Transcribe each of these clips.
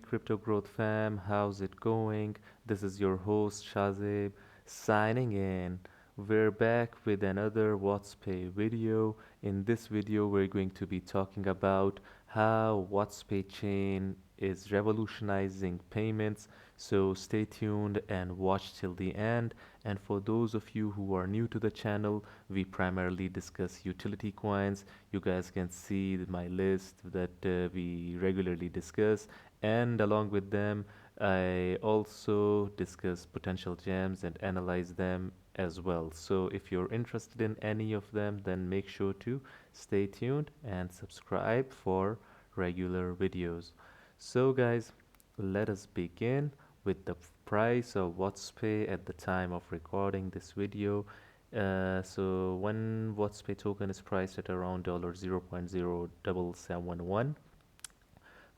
Crypto Growth Fam, how's it going? This is your host Shazib signing in. We're back with another WatsPay video. In this video, we're going to be talking about how WatsPay chain is revolutionizing payments. So stay tuned and watch till the end. And for those of you who are new to the channel, we primarily discuss utility coins. You guys can see my list that we regularly discuss, and along with them, I also discuss potential gems and analyze them as well. So if you're interested in any of them, then make sure to stay tuned and subscribe for regular videos. So guys, let us begin with the price of WatsPay at the time of recording this video. So when WatsPay token is priced at around $0.0771,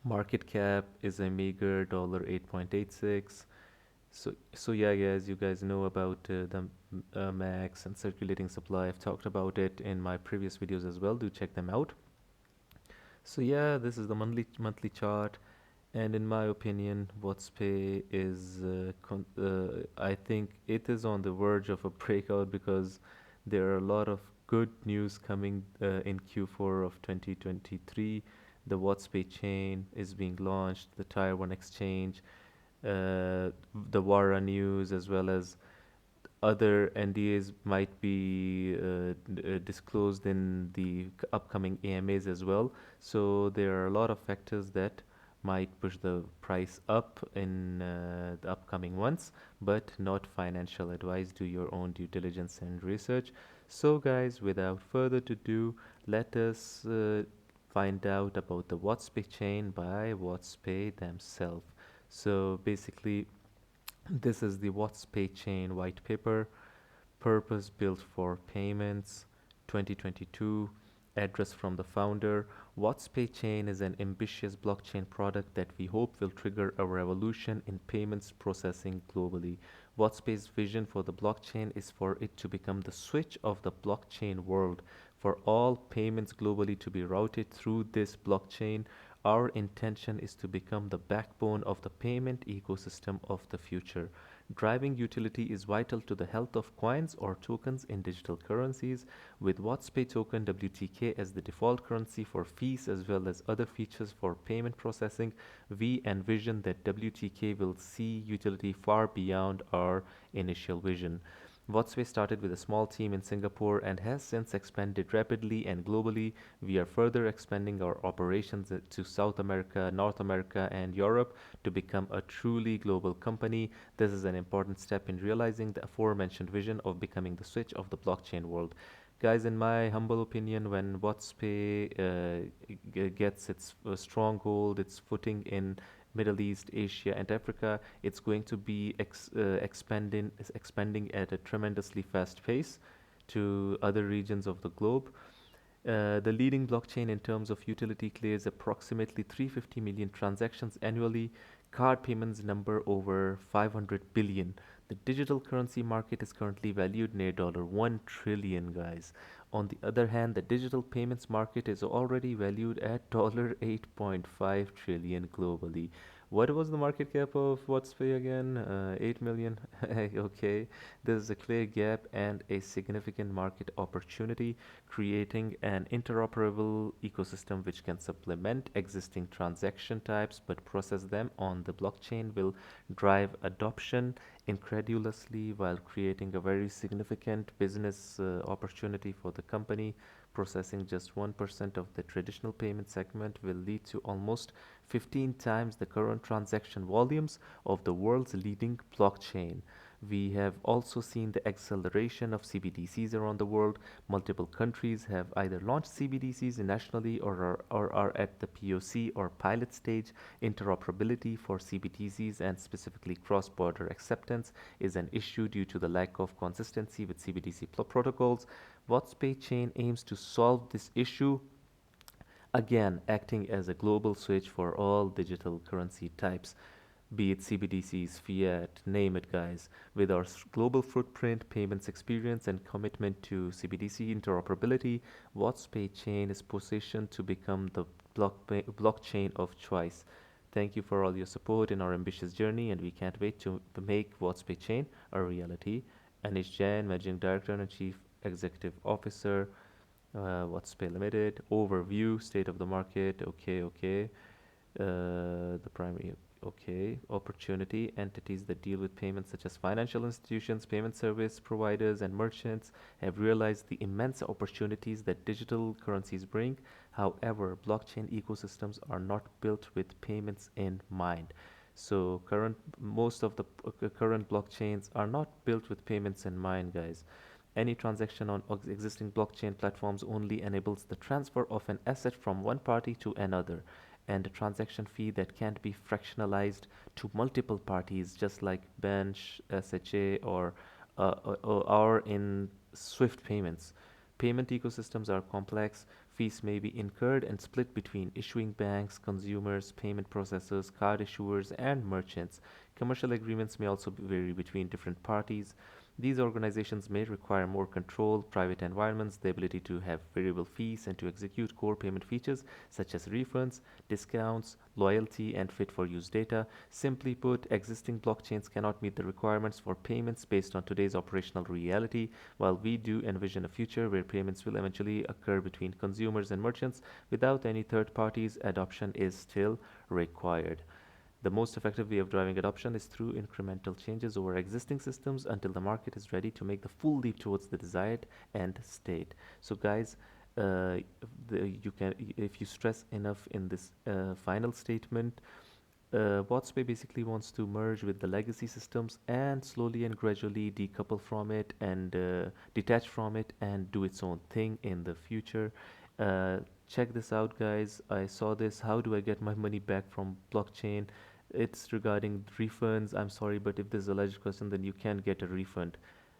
market cap is a meager $8.86. So yeah, guys, you guys know about the max and circulating supply. I've talked about it in my previous videos as well. Do check them out. So yeah, this is the monthly chart, and in my opinion, WatsPay is I think it is on the verge of a breakout because there are a lot of good news coming in Q4 of 2023. The WatsPay chain is being launched, the Tier 1 exchange, the Wara news, as well as other NDAs might be disclosed in the upcoming AMAs as well. So there are a lot of factors that might push the price up in the upcoming months, but not financial advice. Do your own due diligence and research. So guys, without further ado, let us find out about the WatsPay chain by WatsPay themselves. So basically, this is the WatsPay chain white paper, purpose built for payments, 2022, address from the founder. WatsPay chain is an ambitious blockchain product that we hope will trigger a revolution in payments processing globally. WatsPay's vision for the blockchain is for it to become the switch of the blockchain world, for all payments globally to be routed through this blockchain. Our intention is to become the backbone of the payment ecosystem of the future. Driving utility is vital to the health of coins or tokens in digital currencies. With WatsPay token WTK as the default currency for fees as well as other features for payment processing, we envision that WTK will see utility far beyond our initial vision. Wadzpay started with a small team in Singapore and has since expanded rapidly and globally. We are further expanding our operations to South America, North America, and Europe to become a truly global company. This is an important step in realizing the aforementioned vision of becoming the switch of the blockchain world. Guys, in my humble opinion, when WatsPay gets its stronghold, its footing in Middle East, Asia, and Africa, it's going to be expanding at a tremendously fast pace to other regions of the globe. The leading blockchain in terms of utility clears approximately 350 million transactions annually. Card payments number over 500 billion. The digital currency market is currently valued near $1 trillion, guys. On the other hand, the digital payments market is already valued at 8.5 trillion globally. What was the market cap of WatsPay again? 8 million. Okay, there's a clear gap and a significant market opportunity, creating an interoperable ecosystem which can supplement existing transaction types but process them on the blockchain will drive adoption incredulously while creating a very significant business opportunity for the company. Processing just 1% of the traditional payment segment will lead to almost 15 times the current transaction volumes of the world's leading blockchain. We have also seen the acceleration of CBDCs around the world. Multiple countries have either launched CBDCs nationally or are at the POC or pilot stage. Interoperability for CBDCs and specifically cross-border acceptance is an issue due to the lack of consistency with CBDC protocols. WatsPay chain aims to solve this issue, again acting as a global switch for all digital currency types, be it CBDCs, fiat, name it, guys. With our global footprint, payments experience, and commitment to CBDC interoperability, WatsPay chain is positioned to become the blockchain of choice. Thank you for all your support in our ambitious journey, and we can't wait to make Wadzpay chain a reality. Anish Jain, Managing Director and Chief Executive Officer, Wadzpay Limited. Overview, state of the market. Okay. The primary, okay. Opportunity, entities that deal with payments such as financial institutions, payment service providers, and merchants have realized the immense opportunities that digital currencies bring. However, blockchain ecosystems are not built with payments in mind. So most of the current blockchains are not built with payments in mind, guys. Any transaction on existing blockchain platforms only enables the transfer of an asset from one party to another, and a transaction fee that can't be fractionalized to multiple parties, just like Bench, SHA, or in Swift payments. Payment ecosystems are complex. Fees may be incurred and split between issuing banks, consumers, payment processors, card issuers, and merchants. Commercial agreements may also vary between different parties. These organizations may require more control, private environments, the ability to have variable fees, and to execute core payment features such as refunds, discounts, loyalty, and fit for use data. Simply put, existing blockchains cannot meet the requirements for payments based on today's operational reality, while we do envision a future where payments will eventually occur between consumers and merchants without any third parties. Adoption is still required. The most effective way of driving adoption is through incremental changes over existing systems until the market is ready to make the full leap towards the desired end state. So, guys, you can, if you stress enough in this final statement, WatsPay basically wants to merge with the legacy systems and slowly and gradually decouple from it and detach from it and do its own thing in the future. Check this out, guys. I saw this. How do I get my money back from blockchain? It's regarding refunds. I'm sorry, but if there's a alleged question, then you can get a refund.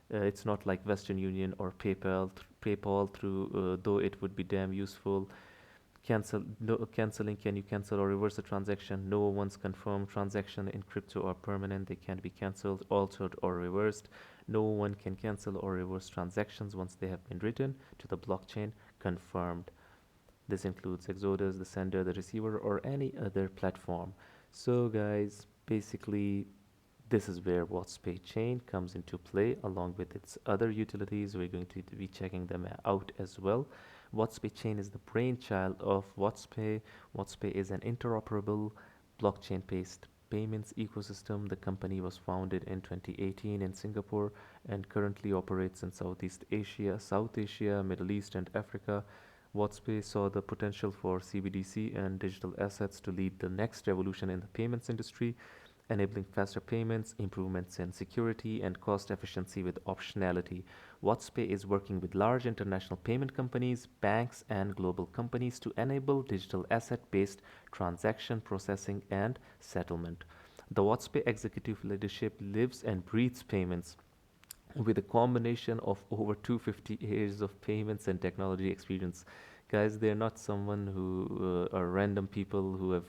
It's not like Western Union or PayPal through, though it would be damn useful. Canceling, can you cancel or reverse a transaction? No, once confirmed transaction in crypto are permanent. They can't be cancelled, altered, or reversed. No one can cancel or reverse transactions once they have been written to the blockchain confirmed. This includes Exodus, the sender, the receiver, or any other platform. So, guys, basically, this is where WatsPay chain comes into play along with its other utilities. We're going to be checking them out as well. WatsPay chain is the brainchild of WatsPay. WatsPay is an interoperable blockchain-based payments ecosystem. The company was founded in 2018 in Singapore and currently operates in Southeast Asia, South Asia, Middle East, and Africa. WatsPay saw the potential for CBDC and digital assets to lead the next revolution in the payments industry, enabling faster payments, improvements in security, and cost efficiency with optionality. WatsPay is working with large international payment companies, banks, and global companies to enable digital asset-based transaction processing and settlement. The WatsPay executive leadership lives and breathes payments with a combination of over 250 years of payments and technology experience. Guys, they're not someone who are random people who have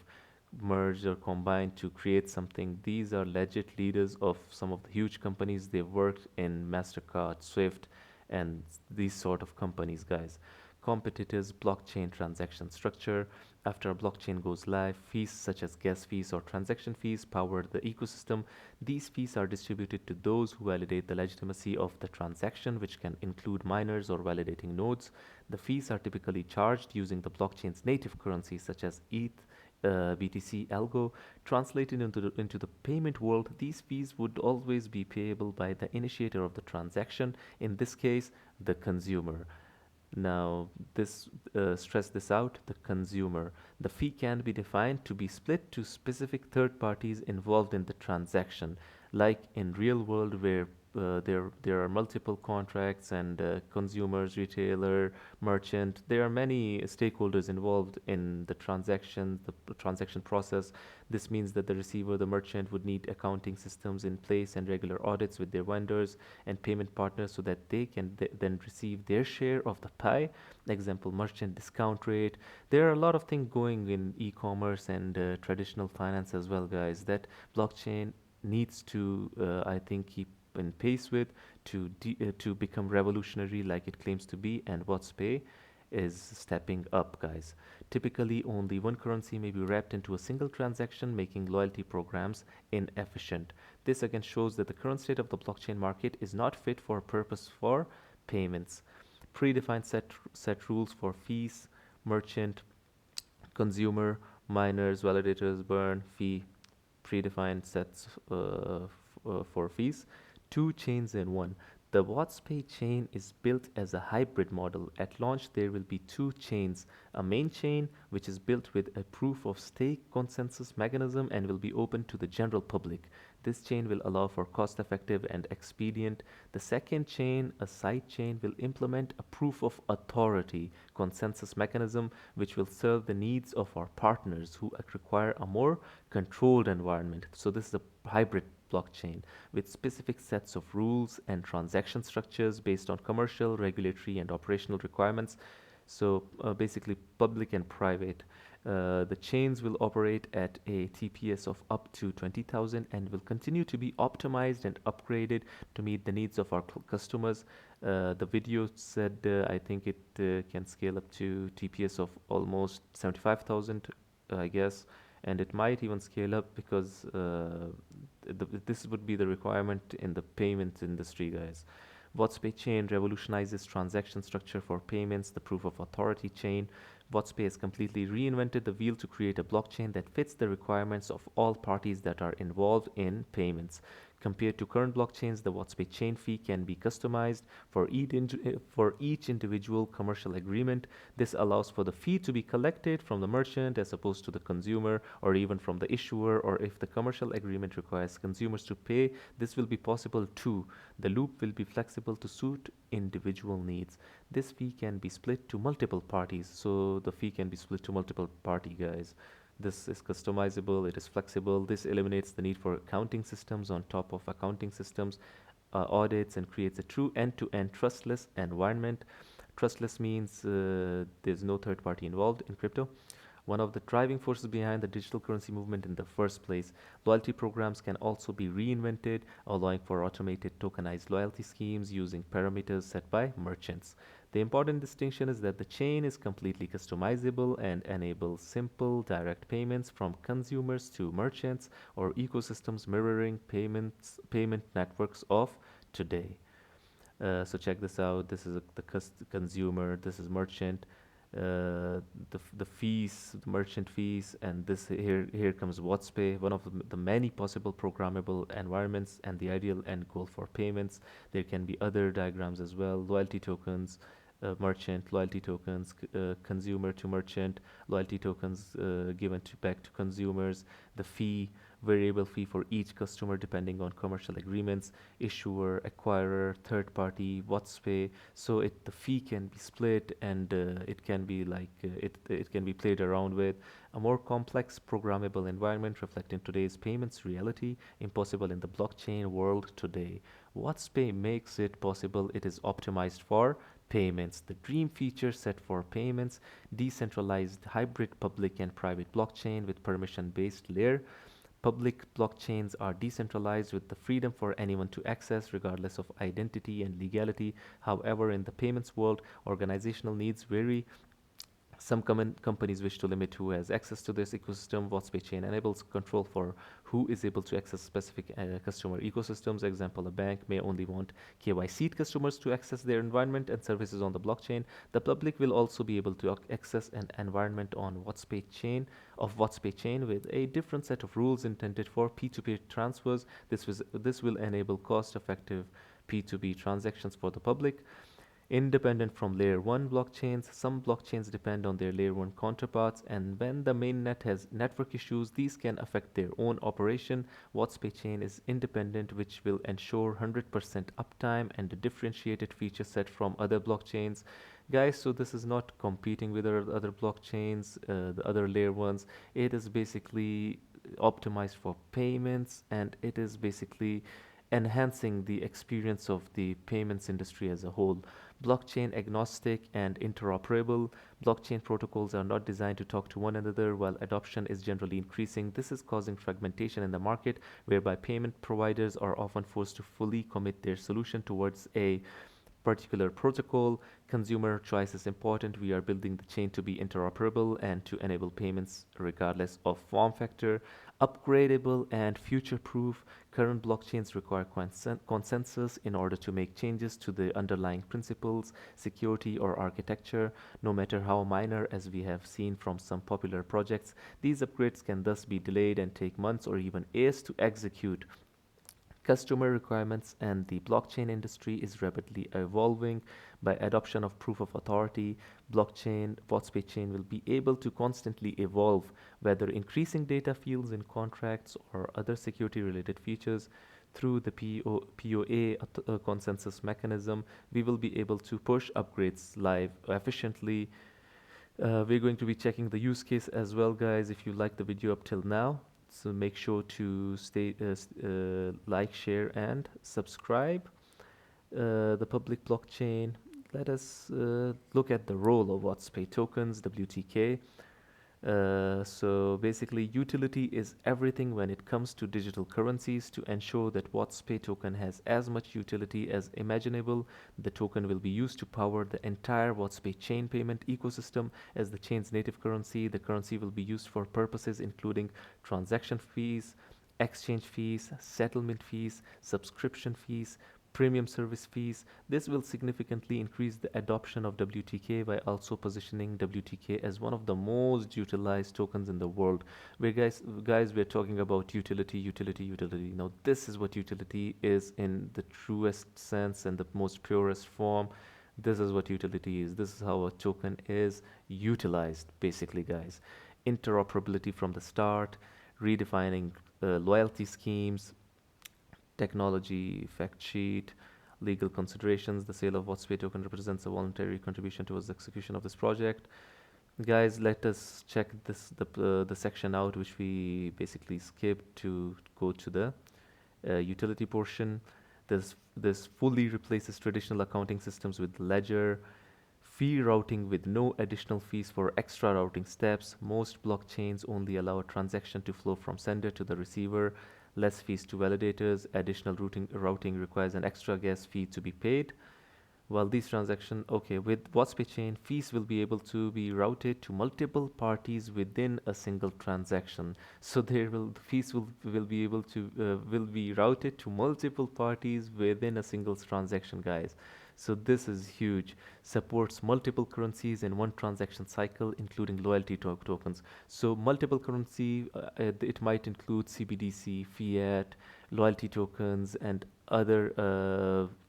merged or combined to create something. These are legit leaders of some of the huge companies. They worked in MasterCard, Swift, and these sort of companies, guys. Competitors, blockchain transaction structure. After a blockchain goes live, fees such as gas fees or transaction fees power the ecosystem. These fees are distributed to those who validate the legitimacy of the transaction, which can include miners or validating nodes. The fees are typically charged using the blockchain's native currency, such as ETH, BTC, ALGO. Translated into the payment world, these fees would always be payable by the initiator of the transaction, in this case, the consumer. Now, stress this out, the consumer. The fee can be defined to be split to specific third parties involved in the transaction, like in real world where there are multiple contracts and consumers, retailer, merchant. There are many stakeholders involved in the transaction process. This means that the receiver, the merchant, would need accounting systems in place and regular audits with their vendors and payment partners so that they can then receive their share of the pie. Example, merchant discount rate. There are a lot of things going in e-commerce and traditional finance as well, guys, that blockchain needs to, I think, keep in pace with to become revolutionary like it claims to be, and WatsPay is stepping up, guys. Typically, only one currency may be wrapped into a single transaction, making loyalty programs inefficient. This again shows that the current state of the blockchain market is not fit for purpose for payments. Predefined set rules for fees, merchant, consumer, miners, validators, burn, fee, predefined sets for fees. Two chains in one. The WatsPay chain is built as a hybrid model. At launch, there will be two chains, a main chain, which is built with a proof of stake consensus mechanism and will be open to the general public. This chain will allow for cost effective and expedient. The second chain, a side chain, will implement a proof of authority consensus mechanism which will serve the needs of our partners who require a more controlled environment. So this is a hybrid blockchain with specific sets of rules and transaction structures based on commercial, regulatory, and operational requirements. So basically, public and private. The chains will operate at a TPS of up to 20,000 and will continue to be optimized and upgraded to meet the needs of our customers. The video said I think it can scale up to TPS of almost 75,000, I guess, and it might even scale up because this would be the requirement in the payment industry, guys. WatsPay chain revolutionizes transaction structure for payments, the proof of authority chain. WatsPay has completely reinvented the wheel to create a blockchain that fits the requirements of all parties that are involved in payments. Compared to current blockchains, the WatsPay chain fee can be customized for each individual commercial agreement. This allows for the fee to be collected from the merchant as opposed to the consumer or even from the issuer, or if the commercial agreement requires consumers to pay, this will be possible too. The loop will be flexible to suit individual needs. This fee can be split to multiple parties, so the fee can be split to multiple party, guys. This is customizable, it is flexible. This eliminates the need for accounting systems on top of accounting systems, audits, and creates a true end-to-end trustless environment. Trustless means there's no third party involved in crypto. One of the driving forces behind the digital currency movement in the first place. Loyalty programs can also be reinvented, allowing for automated tokenized loyalty schemes using parameters set by merchants. The important distinction is that the chain is completely customizable and enables simple direct payments from consumers to merchants or ecosystems mirroring payment networks of today. So check this out. This is the consumer, this is merchant, the fees, the merchant fees, and this here comes WatsPay, one of the many possible programmable environments and the ideal end goal for payments. There can be other diagrams as well. Loyalty tokens, merchant, loyalty tokens, consumer to merchant, loyalty tokens given back to consumers, the fee, variable fee for each customer depending on commercial agreements, issuer, acquirer, third party, WatsPay. So the fee can be split and it can be it can be played around with. A more complex programmable environment reflecting today's payments reality, impossible in the blockchain world today. WatsPay makes it possible. It is optimized for payments. The dream feature set for payments, decentralized hybrid public and private blockchain with permission-based layer. Public blockchains are decentralized with the freedom for anyone to access regardless of identity and legality. However, in the payments world, organizational needs vary. Some companies wish to limit who has access to this ecosystem. WatsPay chain enables control for who is able to access specific customer ecosystems. Example, a bank may only want KYC customers to access their environment and services on the blockchain. The public will also be able to access an environment on WatsPay chain with a different set of rules intended for P2P transfers. This will enable cost-effective P2B transactions for the public. Independent from layer 1 blockchains, some blockchains depend on their layer 1 counterparts, and when the mainnet has network issues, these can affect their own operation. WatsPay chain is independent, which will ensure 100% uptime and a differentiated feature set from other blockchains. Guys, so this is not competing with other blockchains, the other layer 1s. It is basically optimized for payments, and it is basically enhancing the experience of the payments industry as a whole. Blockchain agnostic and interoperable. Blockchain protocols are not designed to talk to one another while adoption is generally increasing. This is causing fragmentation in the market, whereby payment providers are often forced to fully commit their solution towards a particular protocol. Consumer choice is important. We are building the chain to be interoperable and to enable payments regardless of form factor, upgradable and future-proof. Current blockchains require consensus in order to make changes to the underlying principles, security, or architecture, no matter how minor, as we have seen from some popular projects. These upgrades can thus be delayed and take months or even years to execute. Customer requirements and the blockchain industry is rapidly evolving. By adoption of proof of authority, blockchain, Wadzpay chain will be able to constantly evolve, whether increasing data fields in contracts or other security related features. Through the POA consensus mechanism, we will be able to push upgrades live efficiently. We're going to be checking the use case as well, guys, if you like the video up till now. So make sure to like, share, and subscribe. The public blockchain. Let us look at the role of Wadzpay tokens, WTK. So basically, utility is everything when it comes to digital currencies. To ensure that Wadzpay token has as much utility as imaginable, the token will be used to power the entire Wadzpay chain payment ecosystem. As the chain's native currency, the currency will be used for purposes including transaction fees, exchange fees, settlement fees, subscription fees, premium service fees. This will significantly increase the adoption of WTK by also positioning WTK as one of the most utilized tokens in the world. Where we're talking about utility. Now, this is what utility is in the truest sense and the most purest form. This is what utility is. This is how a token is utilized, basically, guys. Interoperability from the start, redefining loyalty schemes, technology fact sheet, legal considerations. The sale of Wadzpay token represents a voluntary contribution towards the execution of this project. Guys, let us check the section out, which we basically skipped to go to the utility portion. This fully replaces traditional accounting systems with ledger. Fee routing with no additional fees for extra routing steps. Most blockchains only allow a transaction to flow from sender to the receiver. Less fees to validators. Additional routing requires an extra gas fee to be paid. While these transactions, okay, with Wadzpay chain, fees will be able to be routed to multiple parties within a single transaction. So the fees will be able to will be routed to multiple parties within a single transaction, guys. So this is huge. Supports multiple currencies in one transaction cycle, including loyalty tokens. So multiple currency, it might include CBDC, fiat, loyalty tokens, and other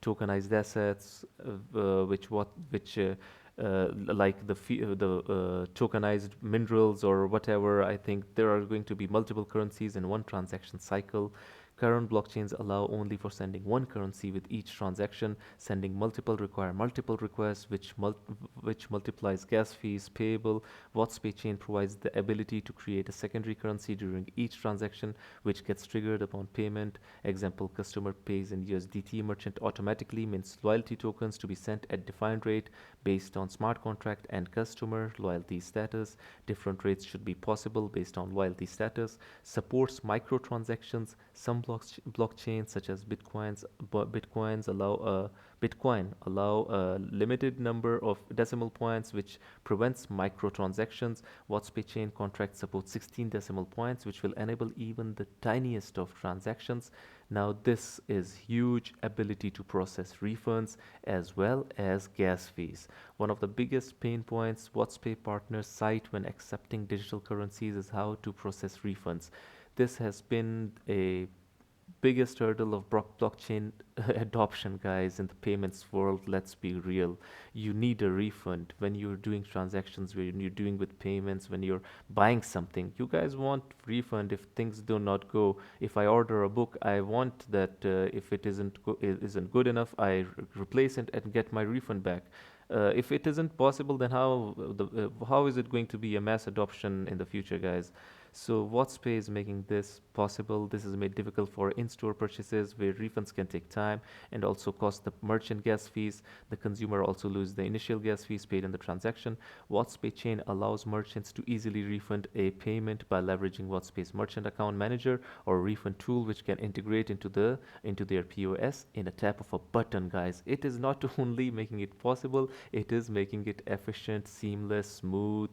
tokenized assets, like the tokenized minerals or whatever. I think there are going to be multiple currencies in one transaction cycle. Current blockchains allow only for sending one currency with each transaction. Sending multiple require multiple requests, which multiplies gas fees payable. Wadzpay chain provides the ability to create a secondary currency during each transaction, which gets triggered upon payment. Example: customer pays in USDT, merchant automatically mints loyalty tokens to be sent at defined rate based on smart contract and customer loyalty status. Different rates should be possible based on loyalty status. Supports microtransactions. Some blockchains such as Bitcoin allow a limited number of decimal points, which prevents microtransactions. Wadzpay chain contract supports 16 decimal points, which will enable even the tiniest of transactions. Now, this is huge ability to process refunds as well as gas fees. One of the biggest pain points Wadzpay partners cite when accepting digital currencies is how to process refunds. This has been a biggest hurdle of blockchain adoption, guys, in the payments world. Let's be real. You need a refund when you're doing transactions, when you're doing with payments, when you're buying something. You guys want refund if things do not go. If I order a book, I want that if it isn't good enough, I replace it and get my refund back. If it isn't possible, then how is it going to be a mass adoption in the future, guys? So WatsPay is making this possible. This is made difficult for in-store purchases where refunds can take time and also cost the merchant gas fees. The consumer also loses the initial gas fees paid in the transaction. WatsPay chain allows merchants to easily refund a payment by leveraging WatsPay's merchant account manager or refund tool, which can integrate into their POS in a tap of a button, guys. It is not only making it possible, it is making it efficient, seamless, smooth,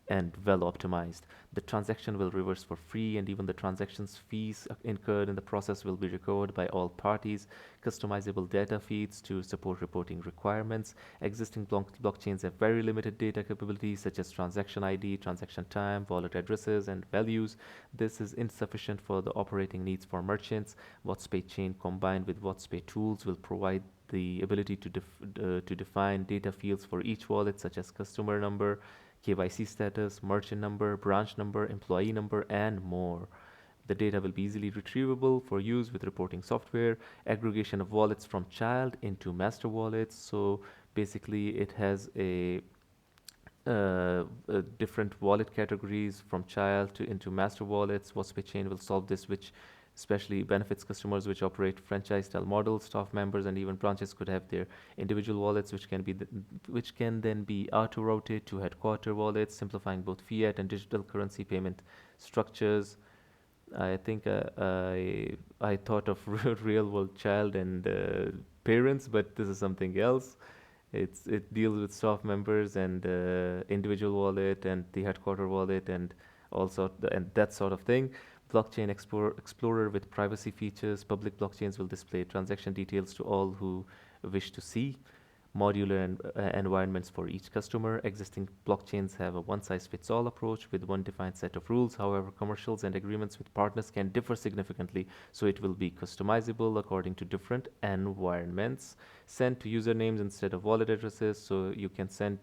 and well optimized. The transaction will reverse for free, and even the transactions fees incurred in the process will be recovered by all parties. Customizable data feeds to support reporting requirements. Existing blockchains have very limited data capabilities such as transaction ID, transaction time, wallet addresses, and values. This is insufficient for the operating needs for merchants. WatsPay chain combined with WatsPay tools will provide the ability to define data fields for each wallet, such as customer number, KYC status, merchant number, branch number, employee number, and more. The data will be easily retrievable for use with reporting software, aggregation of wallets from child into master wallets. So basically, it has different wallet categories from child to into master wallets. WatsPay chain will solve this, which especially benefits customers which operate franchise style models. Staff members and even branches could have their individual wallets, which can then be auto routed to headquarter wallets, simplifying both fiat and digital currency payment structures. I think I thought of real world child and parents, but this is something else. It deals with staff members and individual wallet and the headquarter wallet and also and that sort of thing. Blockchain Explorer with privacy features. Public blockchains will display transaction details to all who wish to see. Modular environments for each customer. Existing blockchains have a one-size-fits-all approach with one defined set of rules. However, commercials and agreements with partners can differ significantly, so it will be customizable according to different environments. Send to usernames instead of wallet addresses, so you can send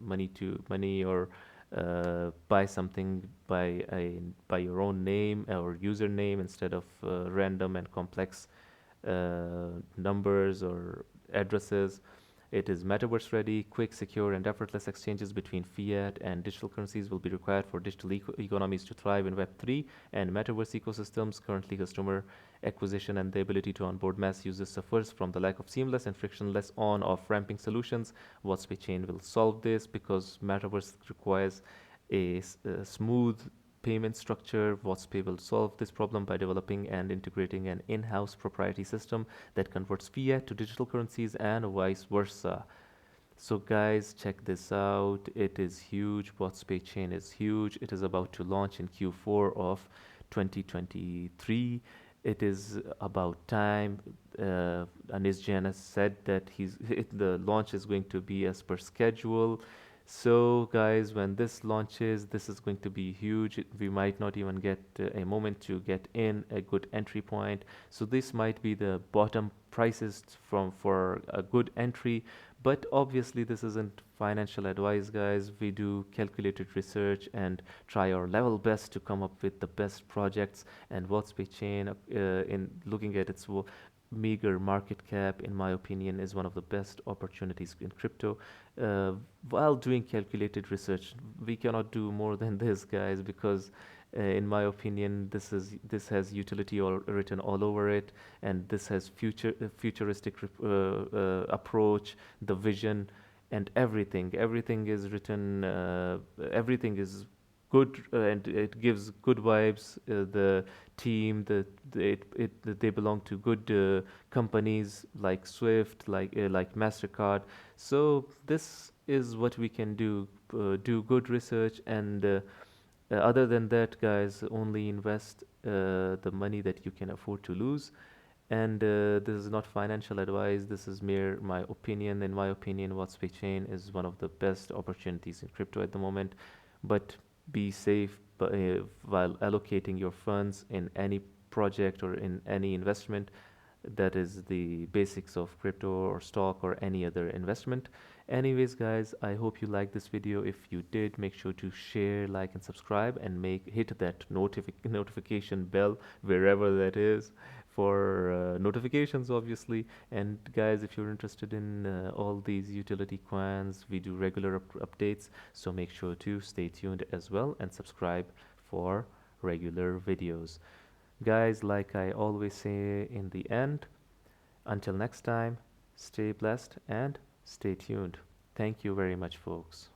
money or buy something by your own name or username instead of random and complex numbers or addresses. It is metaverse ready. Quick, secure, and effortless exchanges between fiat and digital currencies will be required for digital economies to thrive in Web3 and metaverse ecosystems. Currently, customer acquisition and the ability to onboard mass users suffers from the lack of seamless and frictionless on-off ramping solutions. WhatsPay chain will solve this because metaverse requires a smooth payment structure. WatsPay will solve this problem by developing and integrating an in-house proprietary system that converts fiat to digital currencies and vice versa. So guys, check this out. It is huge. WatsPay chain is huge. It is about to launch in Q4 of 2023. It is about time. Anis Janas said that the launch is going to be as per schedule. So, guys, when this launches, this is going to be huge. We might not even get a moment to get in a good entry point. So, this might be the bottom prices for a good entry. But obviously, this isn't financial advice, guys. We do calculated research and try our level best to come up with the best projects. And WhatsPay chain, in looking at its meager market cap, in my opinion, is one of the best opportunities in crypto. While doing calculated research, we cannot do more than this, guys, because in my opinion, this has utility written all over it, and this has futuristic approach, the vision, and everything. Everything is written. Everything is good, and it gives good vibes. The team, they belong to good companies like Swift, like Mastercard. So this is what we can do. Do good research and. Other than that, guys, only invest the money that you can afford to lose. And this is not financial advice. This is mere my opinion. In my opinion, WhatsPay chain is one of the best opportunities in crypto at the moment. But be safe while allocating your funds in any project or in any investment. That is the basics of crypto or stock or any other investment. Anyways, guys, I hope you liked this video. If you did, make sure to share, like, and subscribe, and hit that notification bell wherever that is for notifications, obviously. And guys, if you're interested in all these utility coins, we do regular updates, so make sure to stay tuned as well and subscribe for regular videos. Guys, like I always say in the end, until next time, stay blessed and stay tuned. Thank you very much, folks.